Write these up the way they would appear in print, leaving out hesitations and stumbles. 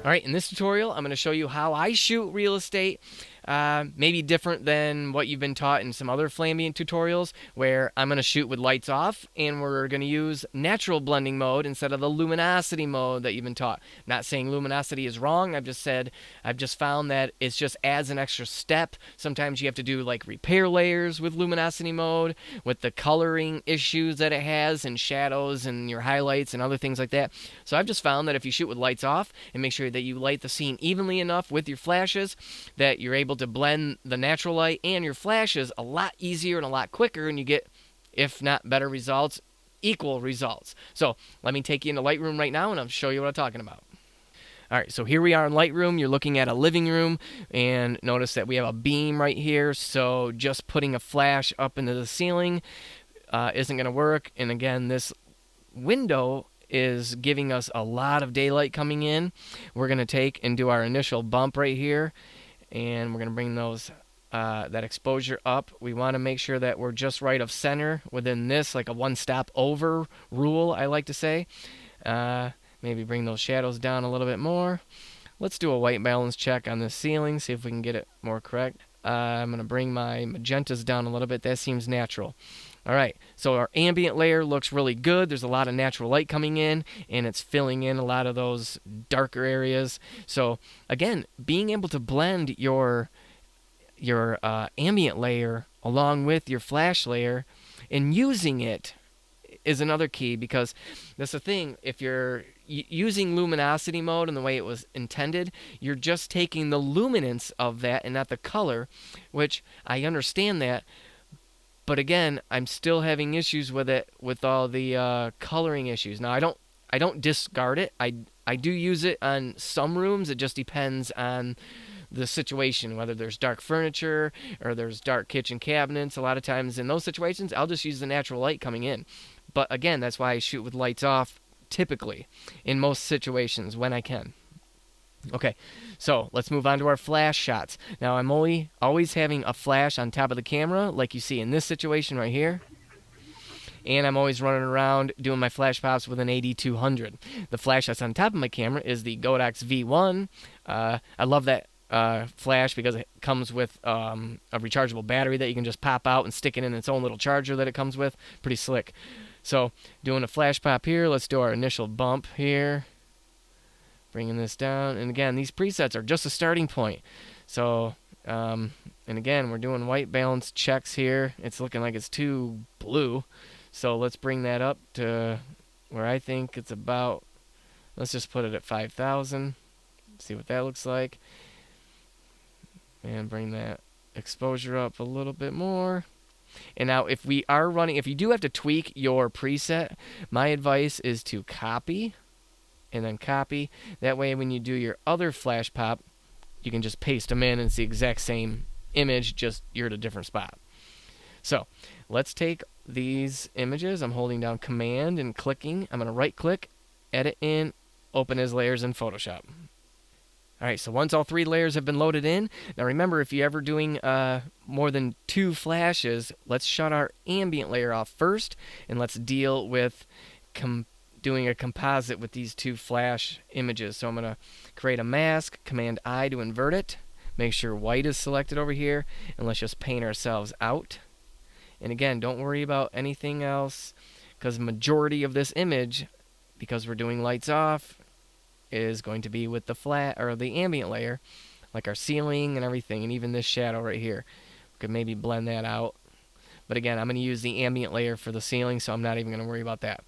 All right, in this tutorial, I'm going to show you how I shoot real estate. Maybe different than what you've been taught in some other Flambient tutorials, where I'm going to shoot with lights off, and we're going to use natural blending mode instead of the luminosity mode that you've been taught. Not saying luminosity is wrong. I've just found that it just adds an extra step. Sometimes you have to do like repair layers with luminosity mode, with the coloring issues that it has, and shadows and your highlights and other things like that. So I've just found that if you shoot with lights off and make sure that you light the scene evenly enough with your flashes, that you're able to blend the natural light and your flashes a lot easier and a lot quicker, and you get, if not better results, equal results. So let me take you into Lightroom right now and I'll show you what I'm talking about. All right, so here we are in Lightroom. You're looking at a living room, and notice that we have a beam right here. So just putting a flash up into the ceiling isn't going to work. And again, this window is giving us a lot of daylight coming in. We're going to take and do our initial bump right here, and we're going to bring those that exposure up. We want to make sure that we're just right of center within this, like a one-stop over rule, I like to say. Maybe bring those shadows down a little bit more. Let's do a white balance check on the ceiling, see if we can get it more correct. I'm going to bring my magentas down a little bit. That seems natural. All right, so our ambient layer looks really good. There's a lot of natural light coming in, and it's filling in a lot of those darker areas. So again, being able to blend your ambient layer along with your flash layer and using it is another key, because that's the thing. If you're using luminosity mode in the way it was intended, you're just taking the luminance of that and not the color, which I understand that. But again, I'm still having issues with it, with all the coloring issues. Now, I don't discard it. I do use it on some rooms. It just depends on the situation, whether there's dark furniture or there's dark kitchen cabinets. A lot of times in those situations, I'll just use the natural light coming in. But again, that's why I shoot with lights off typically in most situations when I can. Okay, so let's move on to our flash shots. Now, I'm always having a flash on top of the camera, like you see in this situation right here. And I'm always running around doing my flash pops with an AD200. The flash that's on top of my camera is the Godox V1. I love that flash because it comes with a rechargeable battery that you can just pop out and stick it in its own little charger that it comes with. Pretty slick. So, doing a flash pop here. Let's do our initial bump here. Bringing this down, and again, these presets are just a starting point. So, and again, we're doing white balance checks here. It's looking like it's too blue, so let's bring that up to where I think it's about. Let's just put it at 5,000. See what that looks like, and bring that exposure up a little bit more. And now, if you do have to tweak your preset, my advice is to copy. And then copy. That way, when you do your other flash pop, you can just paste them in and it's the exact same image, just you're at a different spot. So let's take these images. I'm holding down Command and clicking. I'm going to right click, edit in, open as layers in Photoshop. Alright, so once all 3 layers have been loaded in, now remember, if you're ever doing more than 2 flashes, let's shut our ambient layer off first, and let's deal with doing a composite with these 2 flash images. So I'm going to create a mask, Command I to invert it, make sure white is selected over here, and let's just paint ourselves out. And again, don't worry about anything else, because the majority of this image, because we're doing lights off, is going to be with the flat or the ambient layer, like our ceiling and everything, and even this shadow right here. We could maybe blend that out. But again, I'm going to use the ambient layer for the ceiling, so I'm not even going to worry about that.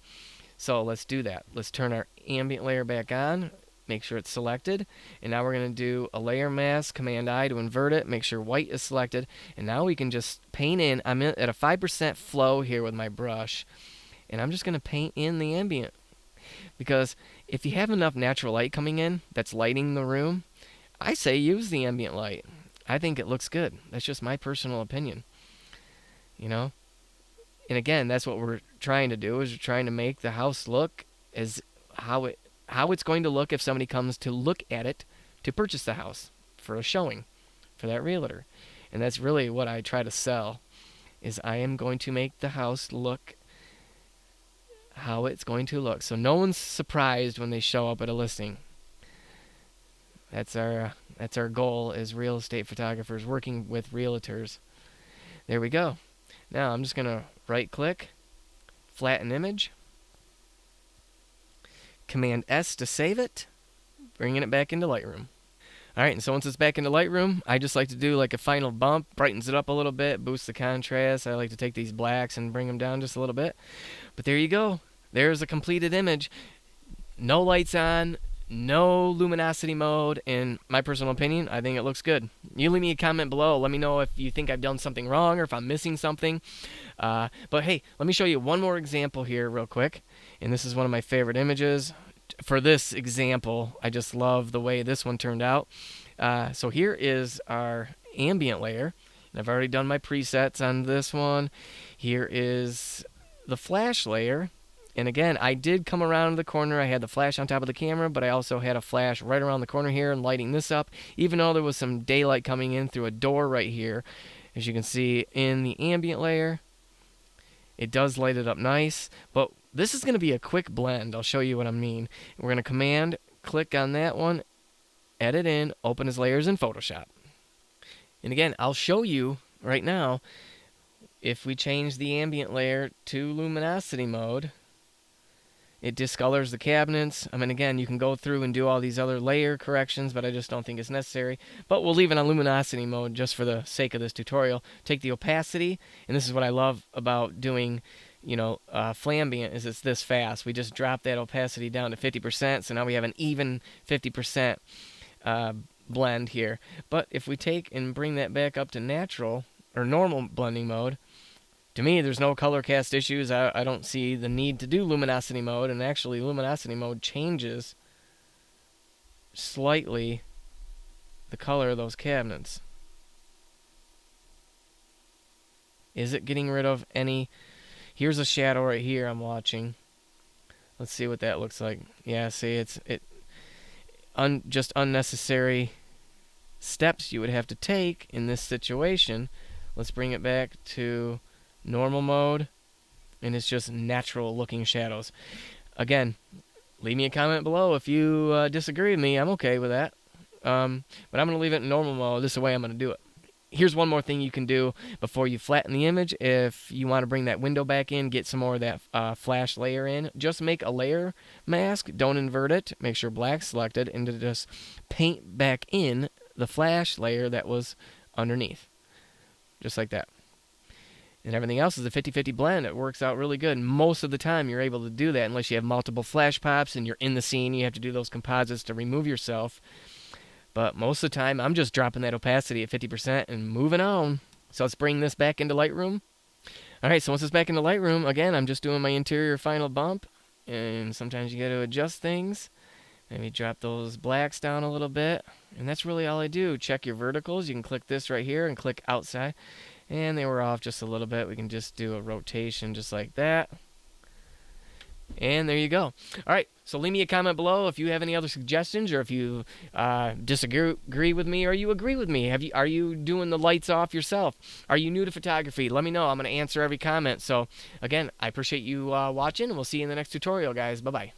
So let's do that. Let's turn our ambient layer back on, make sure it's selected, and now we're going to do a layer mask, Command I to invert it, make sure white is selected, and now we can just paint in. I'm at a 5% flow here with my brush, and I'm just going to paint in the ambient. Because if you have enough natural light coming in that's lighting the room, I say use the ambient light. I think it looks good. That's just my personal opinion. You know? And again, that's what we're trying to do, is we're trying to make the house look as how it's going to look if somebody comes to look at it to purchase the house for a showing for that realtor. And that's really what I try to sell, is I am going to make the house look how it's going to look. So no one's surprised when they show up at a listing. That's our goal as real estate photographers working with realtors. There we go. Now I'm just gonna right click, flatten image, Command S to save it, bringing it back into Lightroom. Alright, and so once it's back into Lightroom, I just like to do like a final bump, brightens it up a little bit, boosts the contrast. I like to take these blacks and bring them down just a little bit. But there you go. There's a completed image. No lights on, no luminosity mode. In my personal opinion, I think it looks good. You leave me a comment below. Let me know if you think I've done something wrong or if I'm missing something. But hey, let me show you one more example here real quick. And this is one of my favorite images. For this example, I just love the way this one turned out. So here is our ambient layer. And I've already done my presets on this one. Here is the flash layer. And again, I did come around the corner. I had the flash on top of the camera, but I also had a flash right around the corner here and lighting this up, even though there was some daylight coming in through a door right here. As you can see in the ambient layer, it does light it up nice, but this is going to be a quick blend. I'll show you what I mean. We're going to command click on that one, edit in, open as layers in Photoshop. And again, I'll show you right now, if we change the ambient layer to luminosity mode, it discolors the cabinets. I mean, again, you can go through and do all these other layer corrections, but I just don't think it's necessary. But we'll leave it on luminosity mode just for the sake of this tutorial. Take the opacity, and this is what I love about doing, Flambient, is it's this fast. We just drop that opacity down to 50%, so now we have an even 50% blend here. But if we take and bring that back up to natural, or normal blending mode, to me, there's no color cast issues. I don't see the need to do luminosity mode, and actually luminosity mode changes slightly the color of those cabinets. Is it getting rid of any? Here's a shadow right here I'm watching. Let's see what that looks like. Yeah, see, just unnecessary steps you would have to take in this situation. Let's bring it back to normal mode, and it's just natural looking shadows. Again, leave me a comment below if you disagree with me. I'm okay with that, but I'm going to leave it in normal mode. This is the way I'm going to do it. Here's one more thing you can do before you flatten the image. If you want to bring that window back in, get some more of that flash layer in, just make a layer mask, don't invert it, make sure black's selected, and to just paint back in the flash layer that was underneath, just like that. And everything else is a 50-50 blend. It works out really good. Most of the time, you're able to do that unless you have multiple flash pops and you're in the scene. You have to do those composites to remove yourself. But most of the time, I'm just dropping that opacity at 50% and moving on. So let's bring this back into Lightroom. All right, so once it's back into Lightroom, again, I'm just doing my interior final bump. And sometimes you got to adjust things. Maybe drop those blacks down a little bit. And that's really all I do. Check your verticals. You can click this right here and click outside. And they were off just a little bit. We can just do a rotation just like that. And there you go. All right, so leave me a comment below if you have any other suggestions, or if you disagree with me or you agree with me. Are you doing the lights off yourself? Are you new to photography? Let me know. I'm going to answer every comment. So, again, I appreciate you watching, and we'll see you in the next tutorial, guys. Bye-bye.